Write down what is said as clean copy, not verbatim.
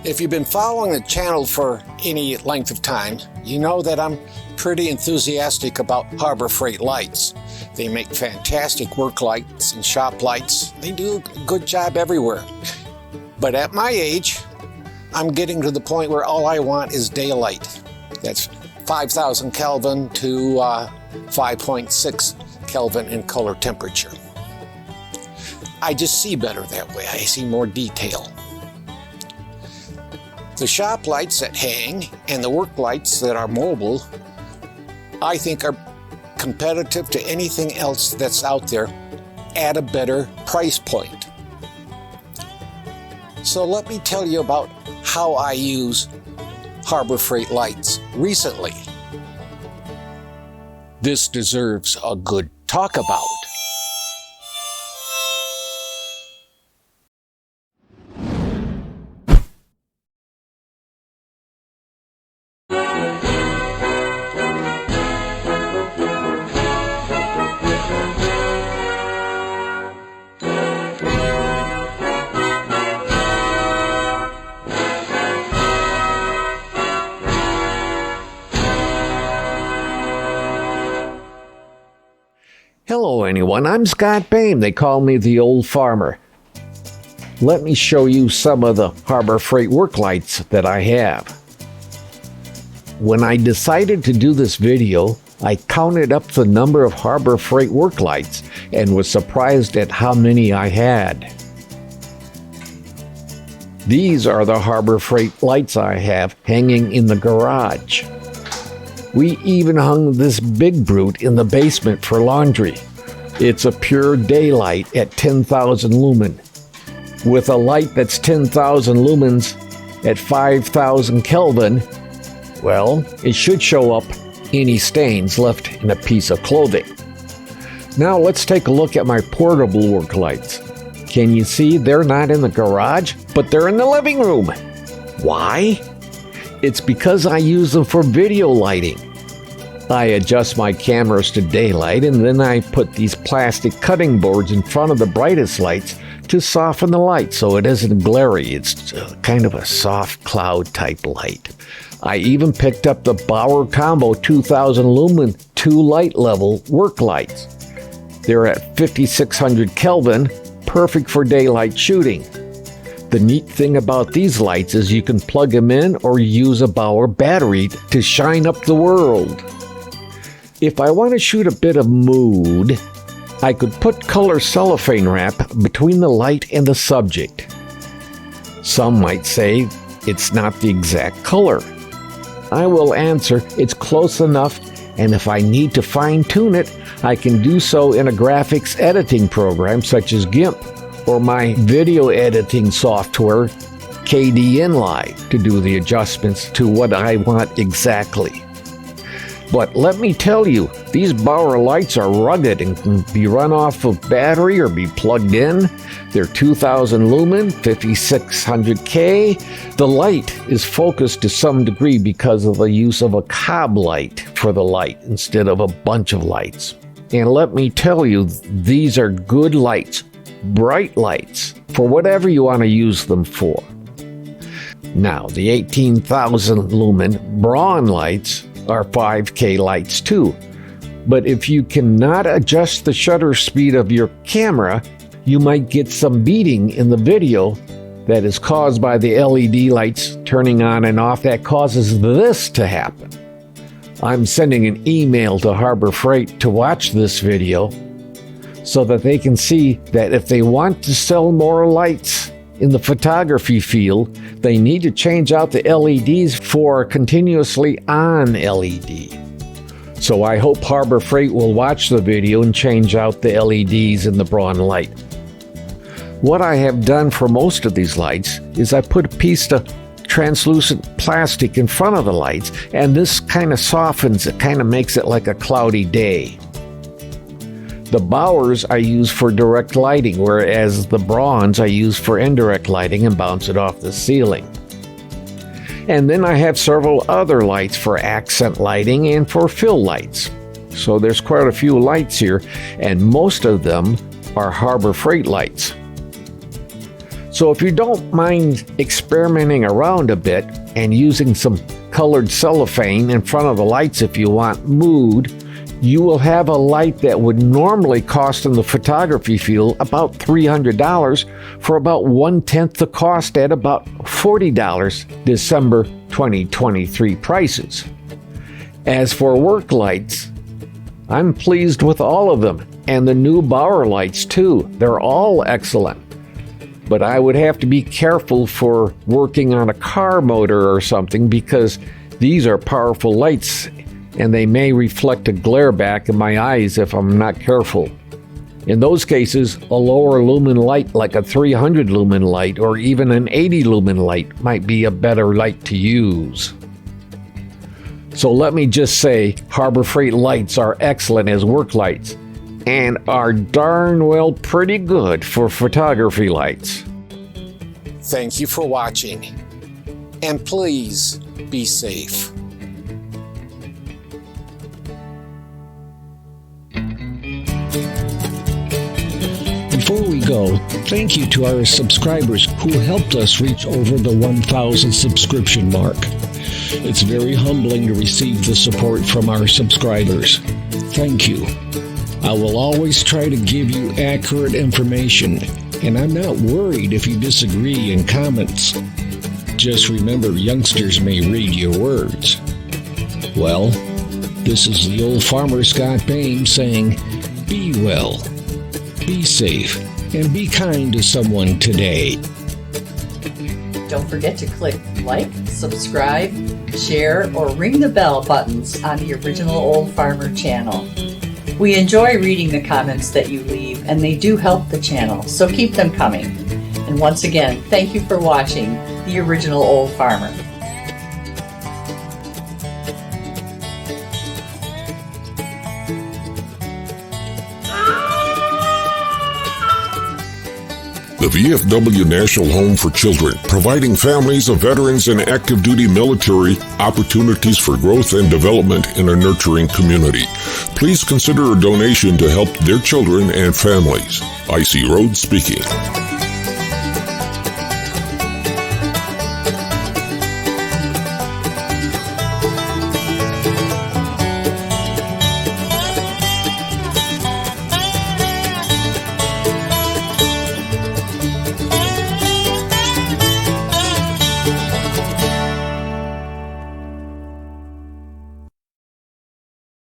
If you've been following the channel for any length of time, you know that I'm pretty enthusiastic about Harbor Freight lights. They make fantastic work lights and shop lights. They do a good job everywhere. But at my age, I'm getting to the point where all I want is daylight. That's 5,000 Kelvin to 5.6 Kelvin in color temperature. I just see better that way. I see more detail. The shop lights that hang and the work lights that are mobile, I think are competitive to anything else that's out there at a better price point. So let me tell you about how I use Harbor Freight lights recently. This deserves a good talk about. Hello anyone, I'm Scott Boehm. They call me the old farmer. Let me show you some of the Harbor Freight work lights that I have. When I decided to do this video, I counted up the number of Harbor Freight work lights and was surprised at how many I had. These are the Harbor Freight lights I have hanging in the garage. We even hung this big brute in the basement for laundry. It's a pure daylight at 10,000 lumen. With a light that's 10,000 lumens at 5,000 Kelvin, well, it should show up any stains left in a piece of clothing. Now let's take a look at my portable work lights. Can you see they're not in the garage, but they're in the living room? Why? It's because I use them for video lighting. I adjust my cameras to daylight and then I put these plastic cutting boards in front of the brightest lights to soften the light so it isn't glary. It's kind of a soft cloud type light. I even picked up the Bauer Combo 2000 lumen 2 light level work lights. They're at 5600 Kelvin, perfect for daylight shooting. The neat thing about these lights is you can plug them in or use a Bauer battery to shine up the world. If I want to shoot a bit of mood, I could put color cellophane wrap between the light and the subject. Some might say it's not the exact color. I will answer it's close enough, and if I need to fine-tune it, I can do so in a graphics editing program such as GIMP or my video editing software, KDNLive, to do the adjustments to what I want exactly. But let me tell you, these Bauer lights are rugged and can be run off of battery or be plugged in. They're 2000 lumen, 5600K. The light is focused to some degree because of the use of a cob light for the light instead of a bunch of lights. And let me tell you, these are good lights. Bright lights for whatever you want to use them for. Now, the 18,000 lumen Braun lights are 5K lights too. But if you cannot adjust the shutter speed of your camera, you might get some beating in the video that is caused by the LED lights turning on and off that causes this to happen. I'm sending an email to Harbor Freight to watch this video so that they can see that if they want to sell more lights in the photography field, they need to change out the LEDs for continuously on LED. So I hope Harbor Freight will watch the video and change out the LEDs in the Braun light. What I have done for most of these lights is I put a piece of translucent plastic in front of the lights, and this kind of softens it, kind of makes it like a cloudy day. The Bauers I use for direct lighting, whereas the Brauns I use for indirect lighting and bounce it off the ceiling. And then I have several other lights for accent lighting and for fill lights. So there's quite a few lights here, and most of them are Harbor Freight lights. So So if you don't mind experimenting around a bit and using some colored cellophane in front of the lights if you want mood, you will have a light that would normally cost in the photography field about $300 for about 1/10 the cost at about $40 December 2023 prices. As for work lights, I'm pleased with all of them, and the new Bauer lights too. They're all excellent. But I would have to be careful for working on a car motor or something because these are powerful lights and they may reflect a glare back in my eyes if I'm not careful. In those cases, a lower lumen light like a 300 lumen light or even an 80 lumen light might be a better light to use. So let me just say, Harbor Freight lights are excellent as work lights and are darn well pretty good for photography lights. Thank you for watching, and please be safe. Before we go, thank you to our subscribers who helped us reach over the 1,000 subscription mark. It's very humbling to receive the support from our subscribers. Thank you. I will always try to give you accurate information, and I'm not worried if you disagree in comments. Just remember, youngsters may read your words. Well, this is the old farmer Scott Bain saying, be well, be safe, and be kind to someone today. Don't forget to click like, subscribe, share, or ring the bell buttons on the original Old Farmer channel. We enjoy reading the comments that you leave, and they do help the channel, so keep them coming. And once again, thank you for watching the original Old Farmer. The VFW National Home for Children, providing families of veterans and active duty military opportunities for growth and development in a nurturing community. Please consider a donation to help their children and families. I.C. Rhodes speaking.